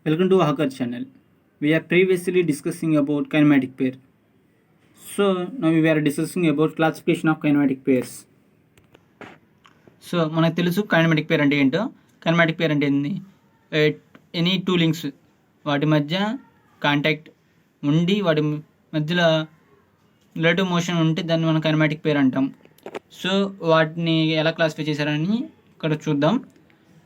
Welcome to Hacker channel. We are previously discussing about kinematic pair. So now we are discussing about classification of kinematic pairs. So మనకు తెలుసు kinematic పేర్ అంటే ఏంటో. Kinematic పేర్ అంటే ఏంది? Any two links వాటి మధ్య contact ఉండి వాటి మధ్యలో రిలేటివ్ మోషన్ ఉంటే దాన్ని మనం కైనమాటిక్ పేర్ అంటాం. సో వాటిని ఎలా క్లాసిఫై చేశారని ఇక్కడ చూద్దాం.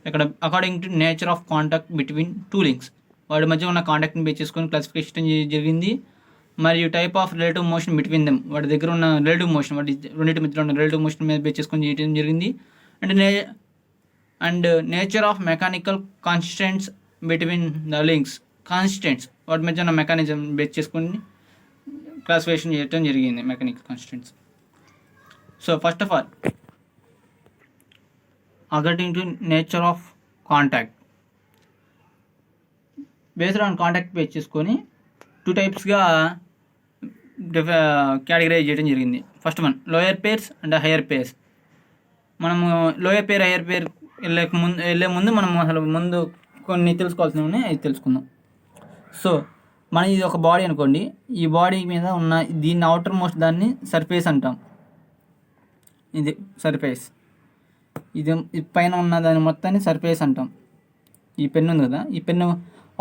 ఇక్కడ according to nature of contact between two links, వాటి మధ్య ఉన్న కాంటాక్ట్ని బేస్ చేసుకొని క్లాసిఫికేషన్ జరిగింది. మరియు type of relative motion between them, వాటి దగ్గర ఉన్న రిలేటివ్ మోషన్, వాటి రెండింటి మధ్యలో ఉన్న రిలేటివ్ మోషన్ మీద బేస్ చేసుకొని చేయడం జరిగింది. And nature of mechanical constants between the links, constants వాటి మధ్య ఉన్న మెకానిజం బేస్ చేసుకొని క్లాసిఫికేషన్ చేయడం జరిగింది, mechanical constants. So first of all according to nature of contact, based on contact base చేసుకొని టూ టైప్స్గా కేటగిరైజ్ చేయడం జరిగింది. First one lower pairs and higher pairs. మనము లోయర్ పేర్ హయ్యర్ పేర్ వెళ్ళే ముందు మనం అసలు ముందు కొన్ని తెలుసుకోవాల్సినవి ఉన్నాయి, అది తెలుసుకుందాం. సో మన ఇది ఒక బాడీ అనుకోండి, ఈ బాడీ మీద ఉన్న దీన్ని అవుటర్ మోస్ట్ దాన్ని సర్ఫేస్ అంటాం. ఇది సర్ఫేస్, ఇది పైన ఉన్న దాని మొత్తాన్ని సర్ఫేస్ అంటాం. ఈ పెన్ ఉంది కదా, ఈ పెన్ను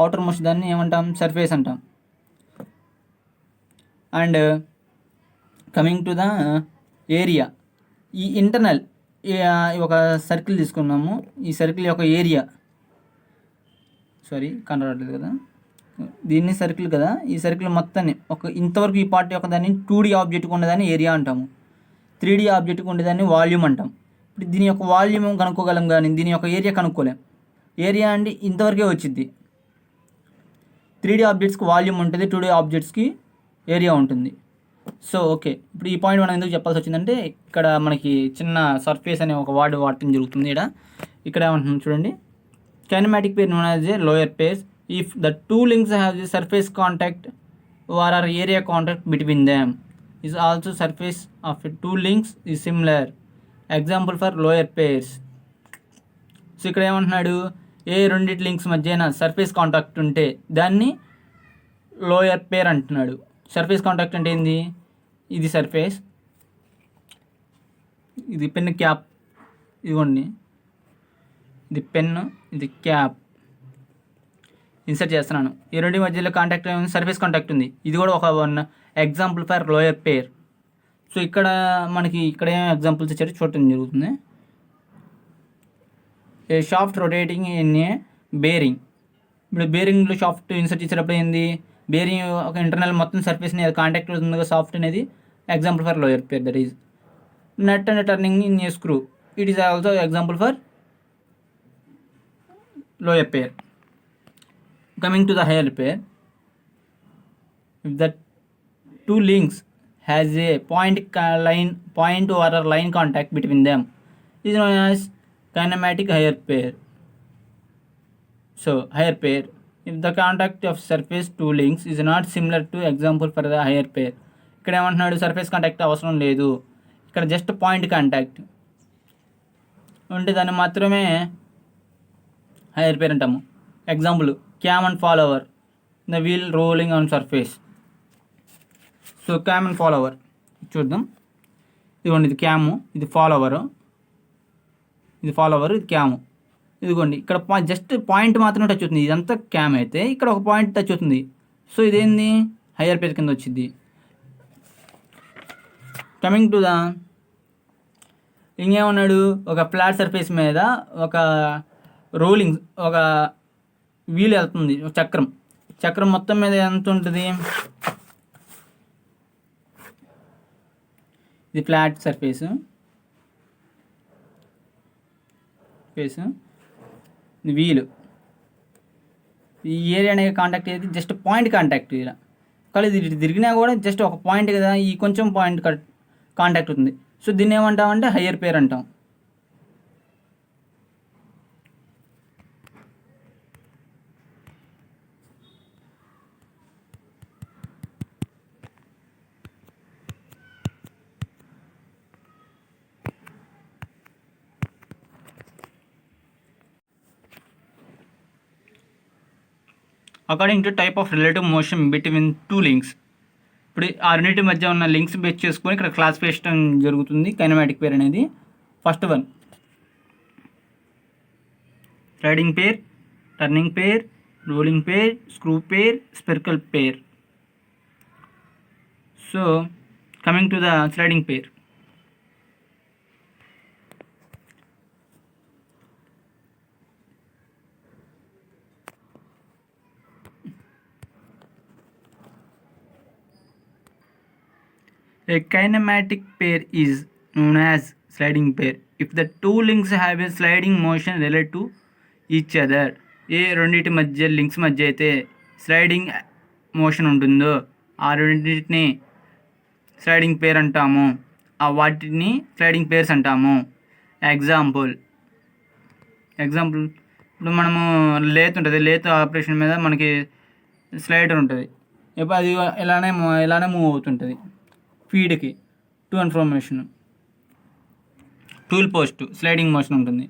అవుటర్ మోస్ట్ దాన్ని ఏమంటాం? సర్ఫేస్ అంటాం. And coming to the area, ఈ ఇంటర్నల్ ఒక సర్కిల్ తీసుకున్నాము, ఈ సర్కిల్ యొక్క ఏరియా, కనరాడలేదు కదా, దీన్ని సర్కిల్ కదా, ఈ సర్కిల్ మొత్తాన్ని ఇంతవరకు ఈ పార్ట్ యొక్క దాన్ని 2D ఆబ్జెక్ట్కి ఉండేదాన్ని ఏరియా అంటాము, 3D ఆబ్జెక్ట్కి ఉండేదాన్ని వాల్యూమ్ అంటాం. ఇప్పుడు దీని యొక్క వాల్యూమ్ కనుక్కోగలం కానీ దీని యొక్క ఏరియా కనుక్కోలేం. ఏరియా అంటే ఇంతవరకే వచ్చింది. 3D ఆబ్జెక్ట్స్కి వాల్యూమ్ ఉంటుంది, 2D ఆబ్జెక్ట్స్కి ఏరియా ఉంటుంది. సో ఓకే, ఇప్పుడు ఈ పాయింట్ మనం ఎందుకు చెప్పాల్సి వచ్చిందంటే, ఇక్కడ మనకి చిన్న సర్ఫేస్ అనే ఒక వర్డ్ వాడటం జరుగుతుంది. ఇక్కడ ఏమంటున్నాం చూడండి, kinematic pair known as a lower pairs if the two links have the surface contact or area contact between them is also surface of two links is similar. Example for lower pairs. So ఇక్కడ ఏమంటున్నాడు, ఏ రెండింటి links మధ్యన surface contact ఉంటే దాన్ని lower పేర్ అంటున్నాడు. Surface contact అంటే ఏంది? ఇది సర్ఫేస్, ఇది పెన్ క్యాప్, ఇదిగోండి ఇది పెన్ను, ఇది క్యాప్ ఇన్సర్ట్ చేస్తున్నాను. ఈ రెండు మధ్యలో కాంటాక్ట్ సర్ఫేస్ కాంటాక్ట్ ఉంది. ఇది కూడా ఒక example for lower pair. So ఇక్కడ మనకి ఇక్కడ ఏం ఎగ్జాంపుల్స్ ఇచ్చారో చూడటం జరుగుతుంది. A shaft rotating in a bearing. ఇప్పుడు బేరింగ్లో షాఫ్ట్ ఇన్సర్ట్ చేసేటప్పుడు ఏంది, బేరింగ్ ఒక ఇంటర్నల్ మొత్తం సర్ఫేస్ని కాంటాక్ట్ అవుతుంది కదా సాఫ్ట్ అనేది. Example for lower pair, that is nut and turning in a screw, it is also example for lower pair. Coming to the higher pair, if the two links has a point or a line contact between them is known as kinematic higher pair. So higher pair, if the contact of surface two links is not similar to example for the higher pair. ఇక్కడ ఏమంటున్నాడు, surface contact అవసరం లేదు, ఇక్కడ just point contact ఉంటే దాన్ని మాత్రమే higher pair అంటాము. Example cam and follower, the wheel rolling on surface. So cam and follower చూద్దాం. ఇదిగోండి ఇది క్యాము, ఇది ఫాలోవరు, ఇది క్యాము. ఇదిగోండి ఇక్కడ జస్ట్ పాయింట్ మాత్రమే టచ్ అవుతుంది. ఇదంతా క్యామ్ అయితే ఇక్కడ ఒక పాయింట్ టచ్ అవుతుంది. సో ఇదేంది, హయ్యర్ పేర్ కింద వచ్చింది. కమింగ్ టు ద, ఇంకేమన్నాడు, ఒక ఫ్లాట్ సర్ఫేస్ మీద ఒక రోలింగ్, ఒక వీల్ వెళ్తుంది, ఒక చక్రం మొత్తం మీద ఎంత ఉంటుంది, ఇది ఫ్లాట్ సర్ఫేస్, ఇది వీలు, ఈ ఏరియా అనే కాంటాక్ట్ ఏది, జస్ట్ పాయింట్ కాంటాక్ట్. ఇలా కానీ ఇది తిరిగినా కూడా జస్ట్ ఒక పాయింట్ కదా, ఈ కొంచెం పాయింట్ కాంటాక్ట్ అవుతుంది. సో దీన్ని ఏమంటామంటే హయ్యర్ పేర్ అంటాం. According to type of relative motion between two links. ఇప్పుడు ఆ రెండింటి మధ్య ఉన్న లింక్స్ బేస్ చేసుకొని ఇక్కడ క్లాసిఫికేషన్ జరుగుతుంది కైనమాటిక్ పేర్ అనేది. First one sliding pair, turning pair, rolling pair, screw pair, spherical pair. So coming to the sliding pair. A kinematic pair is known as sliding pair if the two links have a sliding motion related to each other. ఏ రెండింటి మధ్య links మధ్య అయితే sliding motion ఉంటుందో ఆ రెండింటిని sliding పేర్ అంటాము. ఆ వాటిని స్లైడింగ్ పేర్స్ అంటాము. ఎగ్జాంపుల్ ఇప్పుడు మనము లేత్ ఉంటుంది, లేత్ ఆపరేషన్ మీద మనకి స్లైడర్ ఉంటుంది, ఇప్పుడు అది ఇలానే మూవ్ అవుతుంటుంది. ఫీడ్కి to and fro motion, tool post sliding motion ఉంటుంది.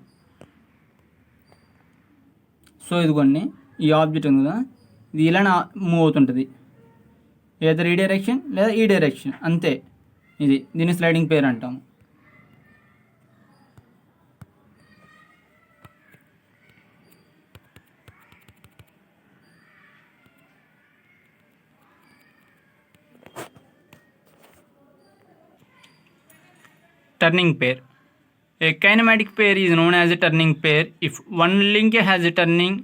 సో ఇదిగోండి ఈ ఆబ్జెక్ట్ ఉంది కదా, ఇది ఇలా మూవ్ అవుతుంటుంది, ఏదో ఈ డైరెక్షన్ లేదా ఈ డైరెక్షన్ అంతే. దీన్ని స్లైడింగ్ పేర్ అంటాము. Turning pair. A kinematic pair is known as a turning pair if one link has a turning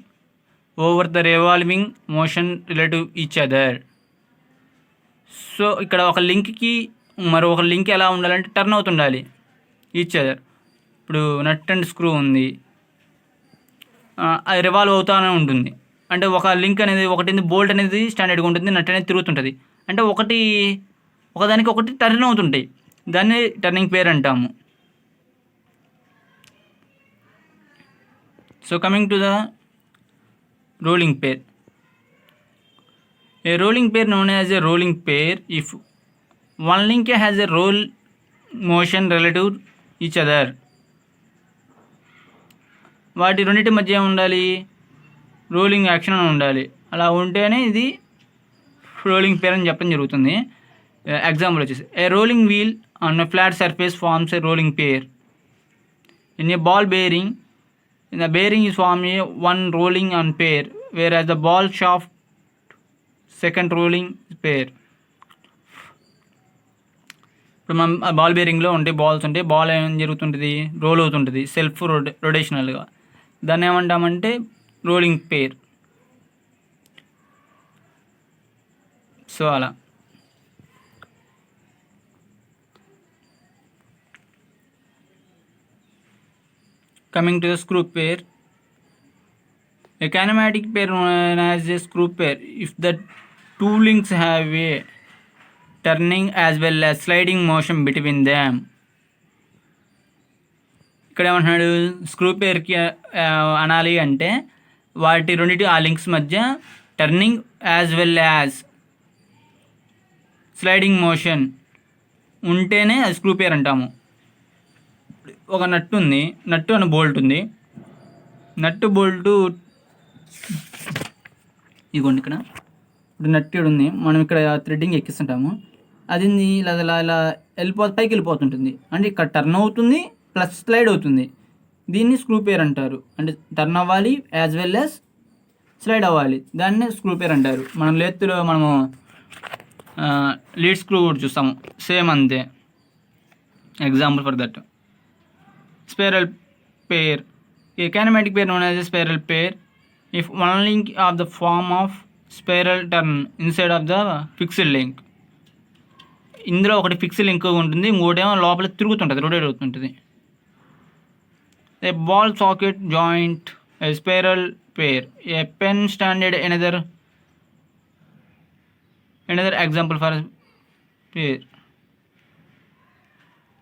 over the revolving motion related to each other. So ఇక్కడ ఒక లింక్కి మరొక లింక్ ఎలా ఉండాలంటే టర్న్ అవుతుండాలి ఈచ్ అదర్. ఇప్పుడు nut and screw ఉంది, అది revolve అవుతూనే ఉంటుంది. అంటే ఒక లింక్ అనేది ఒకటి బోల్ట్ అనేది స్టాండర్డ్గా ఉంటుంది, నట్ అనేది తిరుగుతుంటుంది. అంటే ఒకదానికి ఒకటి టర్న్ అవుతుంటాయి, దాన్ని టర్నింగ్ పేర్ అంటాము. So coming to the rolling pair. A rolling pair known as a rolling pair if one link has a roll motion relative each other. వాటి రెండింటి మధ్య ఉండాలి రోలింగ్ యాక్షన్ అని ఉండాలి. అలా ఉంటేనే ఇది రోలింగ్ పేర్ అని చెప్పడం జరుగుతుంది. ఎగ్జాంపుల్ వచ్చేసి a rolling wheel on a flat surface forms a rolling pair. In a ball bearing, the bearing is formed one rolling on pair, whereas the ball shaft second rolling pair. ఇప్పుడు మనం ball బేరింగ్లో ఉంటే balls ఉంటే ball ఏం జరుగుతుంటుంది, role అవుతుంటుంది self రొటేషనల్గా. దాన్ని ఏమంటామంటే rolling పేర్. So అలా coming to the screw pair. A kinematic pair known as a screw pair if the two links have a turning as well as sliding motion between them. ఇక్కడ ఏమంటున్నాడు, screw పేర్కి అనాలి అంటే వాటి రెండింటి ఆ లింక్స్ మధ్య turning as well as sliding motion ఉంటేనే అది స్క్రూ పేర్ అంటాము. ఒక నట్టు ఉంది, నట్టు అని బోల్ట్ ఉంది, నట్టు బోల్టు ఇదిగోండి ఇక్కడ. ఇప్పుడు నట్టు ఉంది, మనం ఇక్కడ థ్రెడ్డింగ్ ఎక్కిస్తుంటాము, అది ఇలా ఇలా ఇలా పైకి వెళ్ళిపోతుంటుంది. అంటే ఇక్కడ టర్న్ అవుతుంది ప్లస్ స్లైడ్ అవుతుంది. దీన్ని స్క్రూ పేర్ అంటారు. అంటే టర్న్ అవ్వాలి యాజ్ వెల్ యాజ్ స్లైడ్ అవ్వాలి, దాన్ని స్క్రూ పేర్ అంటారు. మనం లేత్తులో మనము లీడ్ స్క్రూ కూడా చూస్తాము, సేమ్ అంతే. Example for that. Spiral pair. A kinematic pair known as a spiral pair if one link of the form of spiral turn inside of the fixed link. ఇందులో ఒకటి fixed link ఉంటుంది, ఇంకోటేమో లోపల తిరుగుతుంటుంది, rotate అవుతుంటుంది. A ball socket joint a spiral pair. A pen standard another example for pair.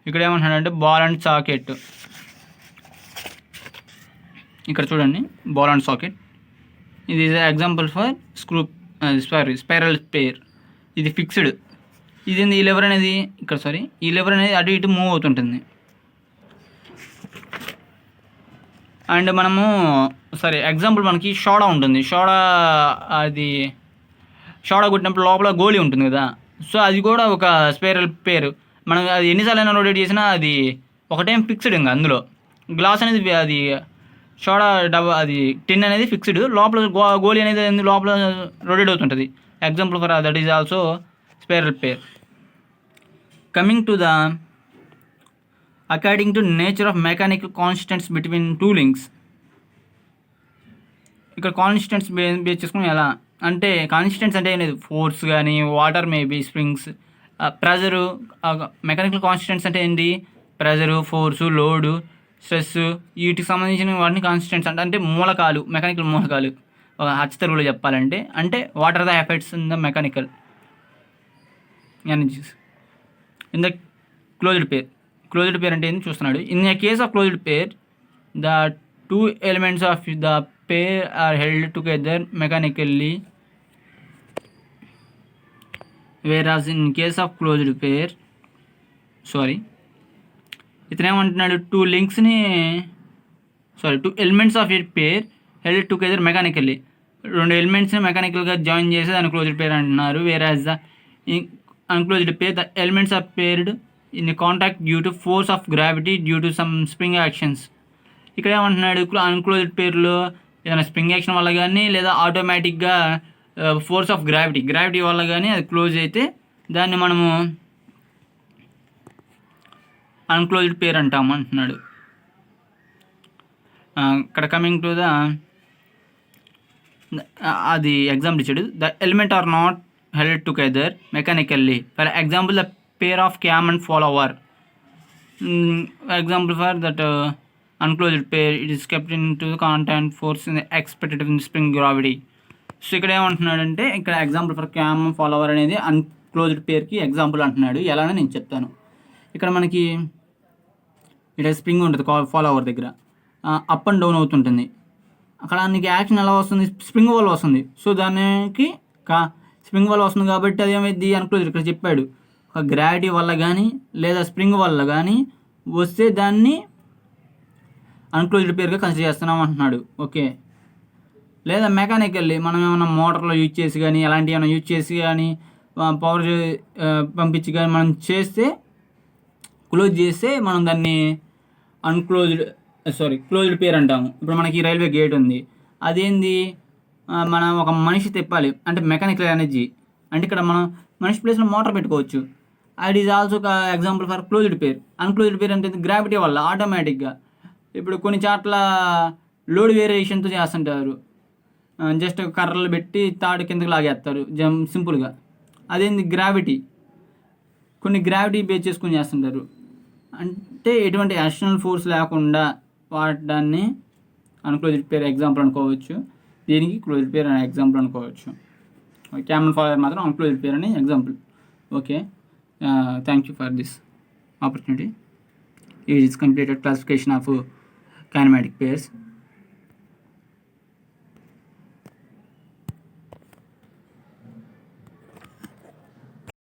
ఇక్కడ ఏమంటున్నాడంటే ball and socket. ఇక్కడ చూడండి బాల్ అండ్ సాకెట్. ఇది ఎగ్జాంపుల్ ఫర్ స్పైరల్ పేర్. ఇది ఫిక్స్డ్. ఇది ఈ లెవర్ అనేది ఈ లెవర్ అనేది అటు ఇటు మూవ్ అవుతుంటుంది. అండ్ మనము సరే ఎగ్జాంపుల్ మనకి సోడా ఉంటుంది. అది సోడా కొట్టినప్పుడు లోపల గోళీ ఉంటుంది కదా, సో అది కూడా ఒక స్పైరల్ పేరు. మనం అది ఎన్నిసార్లు రొటేట్ చేసినా అది ఒకటేం ఫిక్స్డ్. ఇంకా అందులో గ్లాస్ అనేది అది సోడా అది టిన్ అనేది ఫిక్స్డ్, లోపల గోళీ అనేది లోపల రొటేట్ అవుతుంటుంది. Example for that is also spiral pair. Coming to the according to nature of mechanical constants between two links. ఇక్కడ కాన్స్టెంట్స్ బేస్ చేసుకుని ఎలా అంటే, కాన్స్టెంట్స్ అంటే ఏంటి, ఫోర్స్ కానీ water maybe springs, pressure. Mechanical constants అంటే ఏంటి, ప్రెజరు, ఫోర్సు, లోడు, స్ట్రెస్, వీటికి సంబంధించిన వాటిని కాన్స్టెంట్స్ అంటే మూలకాలు, మెకానికల్ మూలకాలు తెలుగులో చెప్పాలంటే. అంటే what are the effects in the mechanical energies in the closed pair. Closed pair అంటే ఏంటి చూస్తున్నాడు. In the case of closed pair the two elements of the pair are held together mechanically, whereas in case of closed pair, ఇతను ఏమంటున్నాడు, two elements of a pair held together mechanically. రెండు ఎలిమెంట్స్ని మెకానికల్గా join చేసి దాన్ని closed pair అంటున్నారు. Whereas the unclosed pair the elements are paired in contact due to force of gravity due to some spring actions. ఇక్కడ ఏమంటున్నాడు, unclosed పేర్లో ఏదైనా స్ప్రింగ్ యాక్షన్ వల్ల కానీ లేదా ఆటోమేటిక్గా ఫోర్స్ ఆఫ్ గ్రావిటీ వల్ల కానీ అది క్లోజ్ అయితే దాన్ని మనము అన్క్లోజ్డ్ పేర్ అంటాము అంటున్నాడు. ఇక్కడ కమింగ్ టు ద అది ఎగ్జాంపుల్ ఇచ్చాడు. The element are not held together mechanically. For example the pair of cam and follower. Example for that unclosed pair, it is kept into the contact force in the expected in spring gravity. So ఇక్కడ ఏమంటున్నాడంటే, ఇక్కడ example for cam follower అనేది unclosed పేర్కి example అంటున్నాడు. ఎలానో నేను చెప్తాను. ఇక్కడ మనకి ఇక్కడ స్ప్రింగ్ ఉంటుంది ఫాలోవర్ దగ్గర, అప్ అండ్ డౌన్ అవుతుంటుంది. అక్కడ నీకు యాక్షన్ ఎలా వస్తుంది, స్ప్రింగ్ వల్ల వస్తుంది. సో దానికి స్ప్రింగ్ వల్ల వస్తుంది కాబట్టి అది ఏమైంది అన్క్లోజ్డ్. ఇక్కడ చెప్పాడు, ఒక గ్రావిటీ వల్ల కానీ లేదా స్ప్రింగ్ వల్ల కానీ వస్తే దాన్ని అన్క్లోజ్డ్ పేర్గా కన్సిడర్ చేస్తున్నాం అంటున్నాడు. ఓకే. లేదా మెకానికల్లీ మనం ఏమైనా మోటార్లో యూజ్ చేసి కానీ అలాంటివి ఏమైనా యూజ్ చేసి కానీ పవర్ పంపించి కానీ మనం క్లోజ్ చేస్తే మనం దాన్ని క్లోజ్డ్ పేర్ అంటాము. ఇప్పుడు మనకి రైల్వే గేట్ ఉంది, అదేంది మనం ఒక మనిషి తిప్పాలి అంటే మెకానికల్ ఎనర్జీ. అంటే ఇక్కడ మనం మనిషి ప్లేస్లో మోటార్ పెట్టుకోవచ్చు. అది is also example for closed pair. Unclosed pair అంటే గ్రావిటీ వల్ల ఆటోమేటిక్గా. ఇప్పుడు కొన్ని చోట్ల లోడ్ వేరియేషన్తో చేస్తుంటారు, జస్ట్ కర్రలు పెట్టి తాడు కిందకి లాగేస్తారు సింపుల్గా. అదేంది గ్రావిటీ, కొన్ని గ్రావిటీ బేస్ చేసుకుని చేస్తుంటారు. అంటే ఎటువంటి ఎక్స్టర్నల్ ఫోర్స్ లేకుండా వాడడాన్ని అన్క్లోజ్డ్ పేర్ ఎగ్జాంపుల్ అనుకోవచ్చు. దీనికి క్లోజ్డ్ పేర్ అనే ఎగ్జాంపుల్ అనుకోవచ్చు. క్యామ్ అండ్ ఫాలోవర్ మాత్రం అన్క్లోజ్డ్ పేర్ అనే example. Okay, thank you for this opportunity. It is completed classification of kinematic pairs.